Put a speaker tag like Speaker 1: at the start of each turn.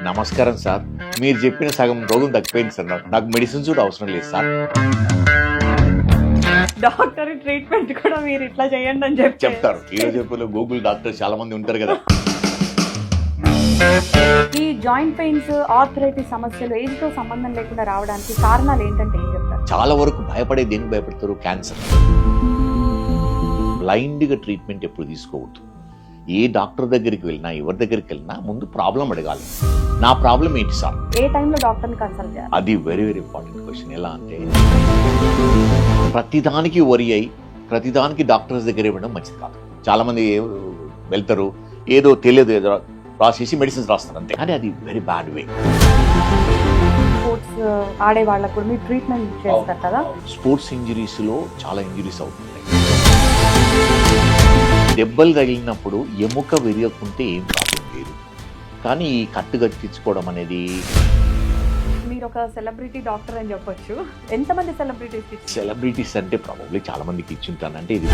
Speaker 1: నమస్కారం సార్, మీరు చెప్పిన సగం రోగం తగ్గిపోయింది సార్. నాకు మెడిసిన్స్ కూడా అవసరం లేదు సార్.
Speaker 2: డాక్టర్ ట్రీట్మెంట్ కూడా మీరు ఇట్లా చేయండి అని
Speaker 1: చెప్తారు. ఈ రోజు గూగుల్ డాక్టర్ చాలా మంది ఉంటారు కదా.
Speaker 2: ఈ జాయింట్ పెయిన్స్, ఆర్థరైటిస్ సమస్యలు ఏజ్ తో సంబంధం లేకుండా రావడానికి కారణాలు ఏంటంటే ఏం చెప్తారు?
Speaker 1: చాలా వరకు భయపడే దేనికి భయపడతారు? క్యాన్సర్. బ్లైండ్ గా ట్రీట్మెంట్ ఎప్పుడు తీసుకోవద్దు. ఏ డాక్టర్ దగ్గరికి వెళ్ళినా, ఎవరి దగ్గరికి వెళ్ళినా ముందు ప్రాబ్లం అడగాలి. నా ప్రాబ్లం ఏంటి సార్?
Speaker 2: ఏ టైంలో డాక్టర్ని కన్సల్ట్ చేయాలి?
Speaker 1: అది వెరీ వెరీ ఇంపార్టెంట్ క్వశ్చన్. ఎలా అంటే ప్రతిదానికి వరి అయి ప్రతిదానికి డాక్టర్స్ దగ్గర ఇవ్వడం మంచిది కాదు. చాలా మంది వెళ్తారు, ఏదో తెలియదు ఏదో రాసేసి మెడిసిన్స్ రాస్తారు అంతే. కానీ అది వెరీ బ్యాడ్ వే.
Speaker 2: స్పోర్ట్స్ ఆడే వాళ్ళకు కూడా మీరు ట్రీట్మెంట్ చేస్తారు కదా.
Speaker 1: స్పోర్ట్స్ ఇంజరీస్ లో చాలా ఇంజరీస్ అవుతున్నాయి. దెబ్బలు తగిలినప్పుడు ఎముక విరగకుంటే ఏం ప్రాబ్లం లేదు, కానీ ఈ కట్టు కట్టించుకోవడం అనేది.
Speaker 2: మీరు ఒక సెలబ్రిటీ డాక్టర్ అని చెప్పొచ్చు. ఎంతమంది సెలబ్రిటీస్?
Speaker 1: సెలబ్రిటీస్ అంటే ప్రాబబ్లీ చాలా మందికి ఇచ్చింటానంటే ఇది